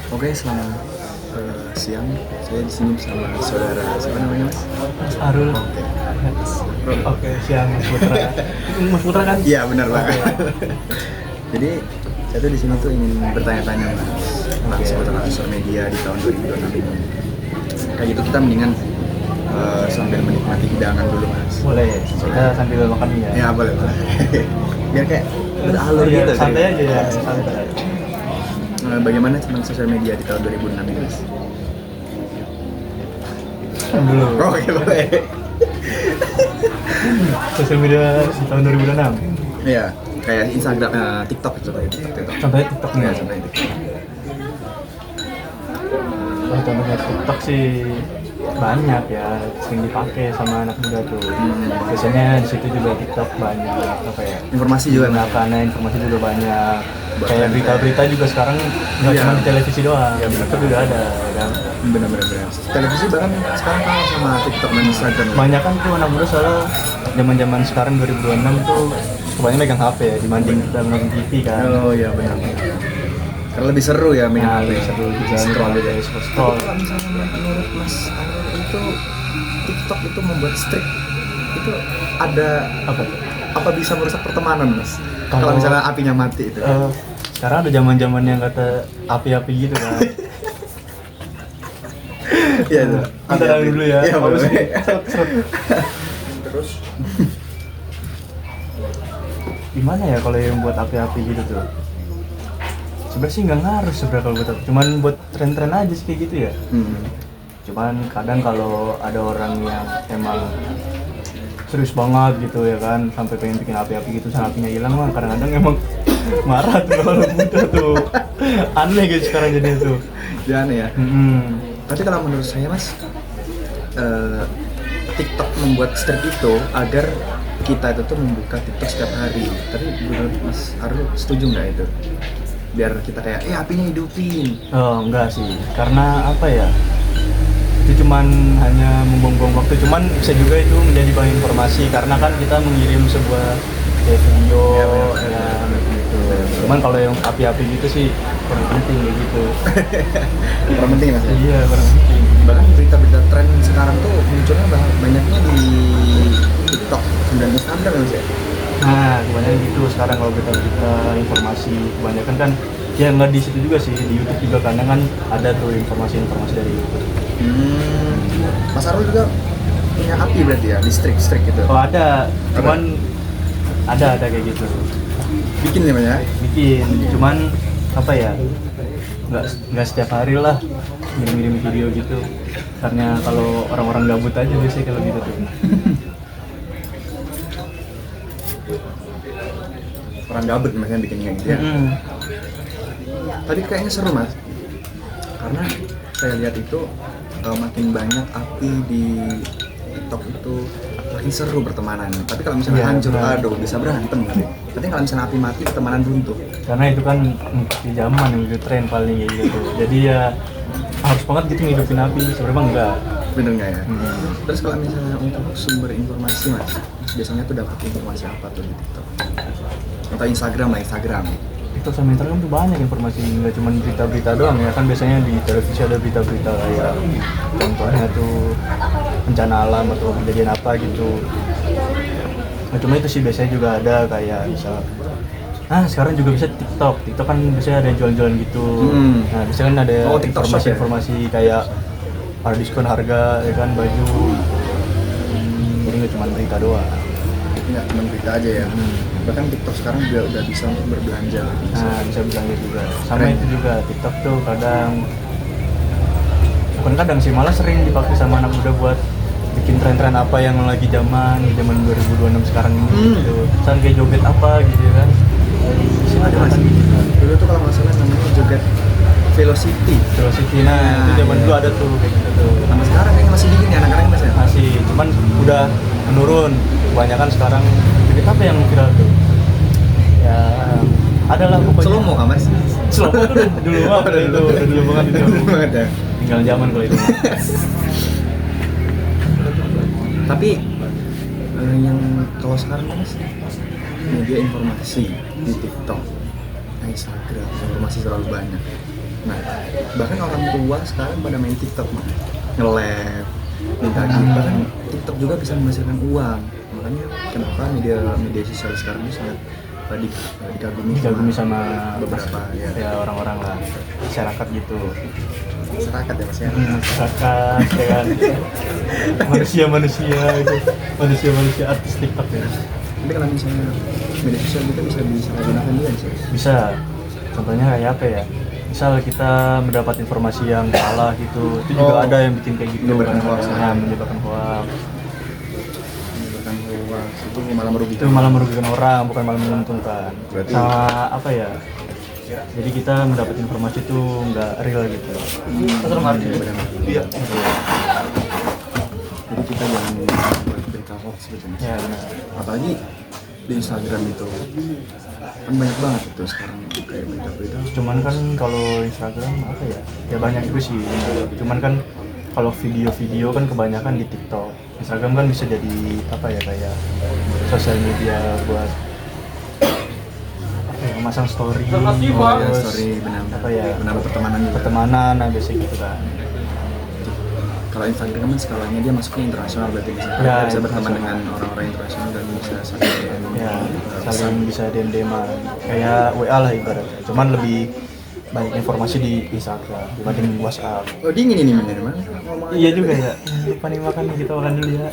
Oke, selamat siang. Saya di sini bersama saudara siapa namanya, Mas? Mas Arul. Oke. Oke, siang Mas Putra. Mas Putra kan? Iya, benar banget. Jadi, saya tuh di sini tuh ingin bertanya-tanya, Mas, seputar sosial media di tahun 2026 ini. Kayak gitu kita mendingan sambil menikmati hidangan dulu, Mas. Boleh, kita sambil makan ya. Ya, boleh. Biar kayak beralur Iya, gitu. santai aja ya, santai. Bagaimana tentang sosial media di tahun 2006 ini, Mas? Dulu. Oh, oke, boleh. Sosial media di tahun 2006. Iya, kayak Instagram, TikTok itu kayak TikTok. Contohnya TikTok nih. Iya, contohnya TikTok. Oh, contohnya TikTok sih banyak ya, sering dipakai sama anak muda tuh. Biasanya di situ juga TikTok banyak apa ya? Informasi juga, Mas. Karena informasi juga banyak. Bahkan Kayak berita-berita juga sekarang nggak Iya. cuma di televisi doang, Iya, benar. TikTok juga ada, ya kan? Benar-benar. Televisi bahkan sekarang kalah sama TikTok dan Instagram. Banyak kan tuh anak muda soalnya zaman sekarang 2026 tuh kebanyakan megang HP ya dibanding kita nonton TV kan. Oh iya, benar. Karena lebih seru ya main Nah, HP. lebih seru bisa Scroll gitu. scroll. Kalau misalnya menurut Mas Arul itu TikTok itu membuat streak itu ada Apa? apa bisa merusak pertemanan, Mas? Kalau Kalau- misalnya apinya mati itu. Sekarang ada zaman yang kata api-api gitu kan. Iya itu. Bentar dulu ya. Iya, Bagus boleh. nih. Seret. Terus Gimana ya kalau yang buat api-api gitu tuh? Sebenarnya sih nggak ngaruh sebenarnya kalau buat api. Cuman buat tren-tren aja sih kayak gitu ya. Cuman kadang kalau ada orang yang emang serius banget gitu ya kan, sampai pengen bikin api-api gitu, sampai apinya hilang mah kadang-kadang emang marah tuh kalau muda tuh. Aneh gitu sekarang jadi tuh. jangan ya. Tapi kalau menurut saya, Mas, TikTok membuat streak itu agar kita itu tuh membuka TikTok setiap hari. Tapi menurut Mas Arul setuju nggak itu? Biar kita kayak, apinya hidupin. Oh enggak sih, karena apa ya? Itu cuman hanya membuang-buang waktu, cuman bisa juga itu menjadi bahan informasi karena kan kita mengirim sebuah kayak video Iya, benar. ya kan, gitu. Cuman kalau yang api-api gitu sih kurang penting kayak gitu. Kurang penting, Mas. Iya, kurang penting. Bahkan berita-berita tren sekarang tuh munculnya banyaknya di TikTok dan Instagram ya, Mas ya? Nah, kebanyakan gitu sekarang kalau kita informasi kebanyakan kan ya nggak di situ juga sih, di YouTube juga kadang kan ada tuh informasi-informasi dari YouTube. Mas Arul juga punya api berarti ya di streak gitu. Oh ada, cuman ada kayak gitu. Bikin ya, Mas ya? Bikin, cuman apa ya, nggak setiap hari lah ngirim video gitu, karena kalau orang-orang gabut aja biasanya kalau gitu tuh. Orang gabut Mas yang bikin kayak gitu ya. Tadi kayaknya seru, Mas, karena saya lihat itu makin banyak api di TikTok itu makin seru pertemanan. Tapi kalau misalnya Iya, hancur, benar. aduh bisa berantem kali. Tapi kalau misalnya api mati, pertemanan runtuh. Karena itu kan di zaman yang itu tren paling kayak gitu, jadi ya harus banget gitu ngidupin api, sebenarnya enggak. Bener nggak ya? Terus kalau misalnya untuk sumber informasi, Mas biasanya tuh dapat informasi apa tuh di TikTok? Atau Instagram lah, Instagram. Itu sama Instagram tuh banyak informasi, nggak cuma berita-berita doang ya kan, biasanya di televisi ada berita-berita kayak contohnya tuh bencana alam atau kejadian apa gitu. Nah, cuma itu sih biasanya juga ada kayak misal, sekarang juga bisa TikTok kan biasanya ada jual-jualan gitu. Nah biasanya kan ada Oh, TikTok Shop ya? informasi kayak ada diskon harga ya kan, baju. Jadi nggak cuma berita doang. Nggak cuma berita aja ya. Bahkan TikTok sekarang juga udah bisa untuk berbelanja. Nah, bisa bilangnya juga. Sama Keren. itu juga TikTok tuh kadang, bukan kadang sih, malah sering dipakai sama anak muda buat bikin tren-tren apa yang lagi zaman 2026 sekarang ini gitu. Misalnya kayak joget apa gitu ya kan. Bisa Ada, Mas. Dulu tuh kalau nggak salah namanya joget Velocity. Velocity, nah itu zaman dulu ada tuh kayak gitu tuh. Sampai sekarang kayaknya masih bikin ya anak-anak, Mas ya? Masih, cuman udah menurun. Kebanyakan sekarang joget apa yang viral tuh? Ya ada lah pokoknya. Slomo nggak, Mas? Slomo tuh udah dulu banget itu, udah dulu banget itu. Dulu banget ya. Tinggal zaman kalau itu. Tapi yang kalau sekarang kan media informasi di TikTok, Instagram, informasi terlalu banyak. Nah, Bahkan orang tua sekarang pada main TikTok mah, nge-live, minta gift. Bahkan TikTok juga bisa menghasilkan uang. Makanya kenapa media sosial sekarang ini sangat dikagumi sama beberapa ya orang-orang lah, masyarakat gitu. Masyarakat ya mas ya. Masyarakat ya kan. manusia gitu. Manusia artis TikTok ya. Tapi kalau misalnya media sosial kita bisa disalahgunakan juga sih. Bisa. Contohnya kayak apa ya? Misal kita mendapat informasi yang salah gitu, itu juga ada yang bikin kayak gitu. Menyebarkan hoax. Menyebarkan hoax. Itu malah merugikan. Itu malah merugikan orang, bukan malah menguntungkan. Berarti sama apa ya? Jadi kita mendapat informasi itu nggak real gitu. Iya. Jadi kita jangan buat berita hoax gitu mas. Ya benar. Apalagi di Instagram itu kan banyak banget itu sekarang kayak berita-berita. Cuman kan kalau Instagram apa ya? Ya banyak juga sih. Cuman kan kalau video-video kan kebanyakan di TikTok. Instagram kan bisa jadi apa ya, kayak sosial media buat apa ya, masang story. Ya, story benar. Apa ya? Menambah pertemanan juga. Pertemanan, nah biasanya gitu kan. Kalau Instagram kan skalanya dia masuknya internasional, berarti bisa Ya, bisa berteman internasional. dengan orang-orang internasional dan bisa saling Ya, saling bisa DM-an kayak WA lah ibaratnya. Cuman lebih banyak informasi di Instagram dibanding di WhatsApp. Oh dingin ini memang. Iya juga ya. Lupa nih makan, kita makan dulu ya.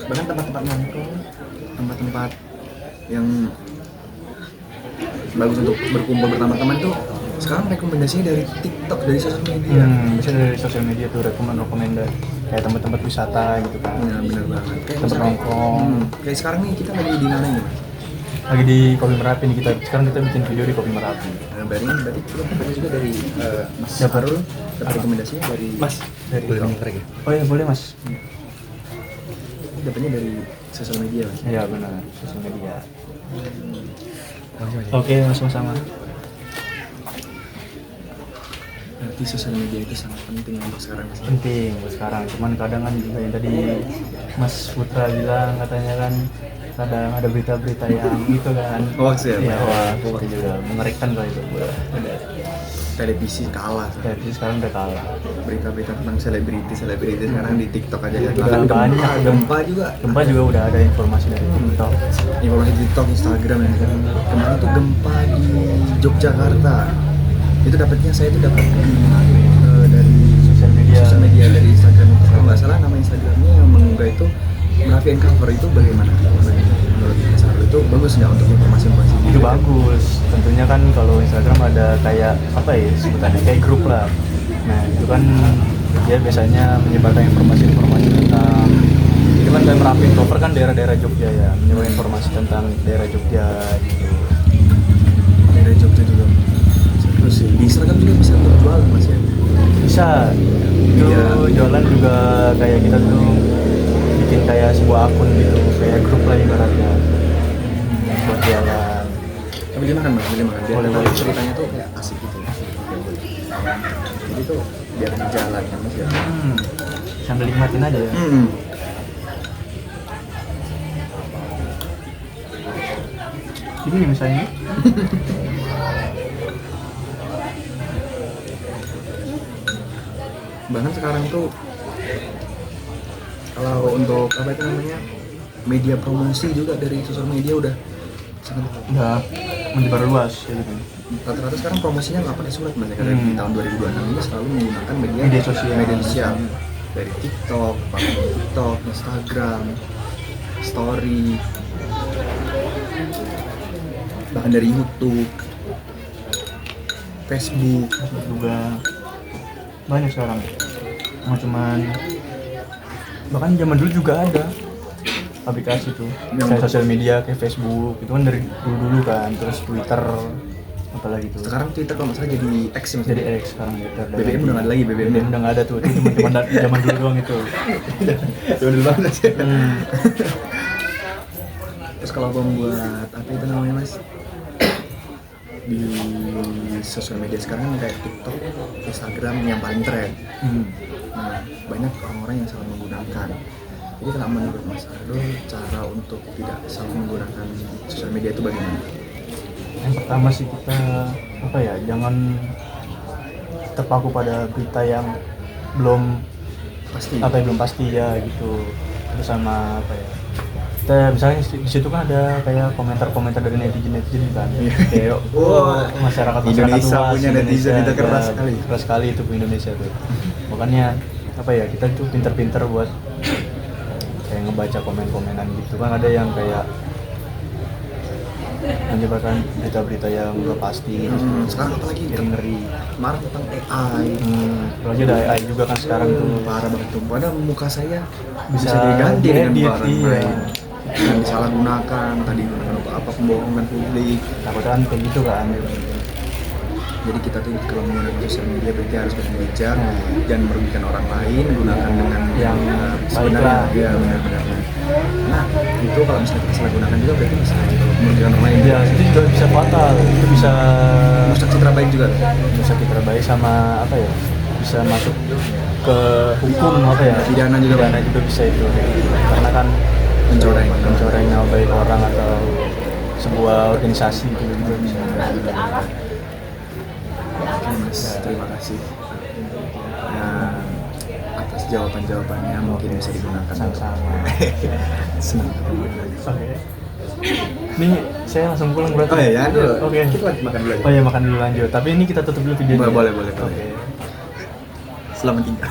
Bahkan tempat-tempat nongkrong, tempat-tempat yang bagus untuk berkumpul bersama teman tuh sekarang rekomendasinya dari TikTok, dari sosial media. Bisa dari sosial media tuh rekomend kayak tempat-tempat wisata gitu kan. Ya, benar banget. Kayak Tempat misalnya, nongkrong. kayak sekarang nih kita lagi di mana ini mas? Lagi di Kopi Merapi nih kita. Sekarang kita bikin video di Kopi Merapi. Nah, berarti kita dapatnya juga dari Mas Siapa? Arul, dapat rekomendasinya dari Mas, dari boleh mengkorek ya? Oh iya boleh Mas. Dapatnya dari sosial media mas. Iya benar, sosial media. Oh, Oke, Mas sama-sama. Berarti sosial media itu sangat penting untuk sekarang mas. Penting buat sekarang, cuman kadang kan juga yang tadi Mas Putra bilang katanya kan kadang ada berita-berita yang itu kan Hoax ya? Iya, hoax itu juga mengerikan kalau itu buat Televisi kalah. jadi sekarang udah kalah. Berita-berita tentang selebriti sekarang di TikTok aja ya. Udah Bahkan banyak. gempa juga. Gempa juga udah ada informasi dari TikTok. Informasi di TikTok, Instagram ya. Kemarin tuh gempa di Yogyakarta. Itu saya tuh dapat dari Sosial media. dari Instagram. Kalau nggak salah nama Instagramnya yang mengunggah itu Merapi and Cover. Itu bagaimana? Menurut Mas Arul itu bagus nggak untuk informasi-informasi Itu bagus. Tentunya kan kalau Instagram ada kayak apa ya sebutannya, kayak grup lah. Nah itu kan dia biasanya menyebarkan informasi tentang itu kan kayak Merapi and Cover kan daerah-daerah Jogja ya, menyebarkan informasi tentang daerah Jogja gitu. Dari Jogja juga. Terus sih di Instagram juga bisa berjualan mas ya. Bisa itu Iya. jualan juga kayak kita tuh bikin kayak sebuah akun gitu, kayak grup lah ibaratnya buat jualan. Boleh makan mas, boleh makan. Boleh. Ceritanya tuh kayak asik gitu. Jadi tuh biar jalan kan mas ya. Sambil nikmatin aja ya. Ini nih misalnya. Bahkan sekarang tuh kalau untuk apa itu namanya media promosi juga dari sosial media udah sangat Udah menyebar luas ya gitu. rata-rata sekarang promosinya nggak pakai surat mas ya. Karena di tahun 2026 ini selalu menggunakan Media sosial. dari TikTok, Instagram, Story, bahkan dari YouTube, Facebook. Juga banyak sekarang. Mau cuman bahkan zaman dulu juga ada aplikasi tuh kayak sosial media kayak Facebook itu kan dari dulu kan, terus Twitter apalagi tuh. Sekarang Twitter kalau nggak salah jadi X ya mas. Jadi X sekarang Twitter. BBM udah nggak ada lagi, BBM udah nggak ada tuh, itu cuma zaman dulu doang itu. Zaman dulu banget sih. Terus kalau mau buat apa itu namanya mas, di sosial media sekarang kayak TikTok, Instagram yang paling tren. Nah, banyak orang-orang yang salah menggunakan. Jadi kalau menurut Mas Ardo, cara untuk tidak salah menggunakan sosial media itu bagaimana? Yang pertama sih kita apa ya, jangan terpaku pada berita yang belum Pasti. belum pasti ya gitu. Terus sama apa ya, kita misalnya di situ kan ada kayak komentar-komentar dari netizen kan, kayak masyarakat Indonesia luas, punya netizen itu keras sekali. keras sekali itu Indonesia tuh. Makanya apa ya, kita tuh pinter-pinter buat kayak ngebaca komen-komenan gitu kan. Ada yang kayak menyebarkan berita-berita yang nggak pasti. Sekarang apalagi ngeri. marah tentang AI. Kalau aja ada AI juga kan sekarang tuh. Parah banget tuh. Padahal muka saya bisa Bisa diganti dengan diedit, barang iya. lain. Dan disalahgunakan, tadi digunakan untuk apa, pembohongan publik. Takutnya kan kayak gitu kan. Jadi kita tuh kalau menggunakan sosial media berarti harus dengan bijak, jangan merugikan orang lain, gunakan dengan yang sebenarnya. baik lah. Ya benar-benar. Nah itu kalau misalnya kita salah gunakan juga berarti bisa merugikan orang lain. Ya itu juga bisa fatal, itu bisa Merusak citra baik juga. citra baik sama apa ya, bisa masuk ke hukum apa ya, Pidana juga, Pak. juga bisa itu, karena kan Mencoreng nama baik orang atau sebuah organisasi itu juga bisa. Oke Mas, terima kasih atas jawaban-jawabannya, mungkin bisa digunakan. Sama-sama. Senang. Oke. Ini saya langsung pulang berarti. Oh ya, dulu. Oke. Kita lanjut makan dulu aja. Oh ya, makan dulu lanjut. Tapi ini kita tutup dulu videonya. Boleh. Oke. Selamat tinggal.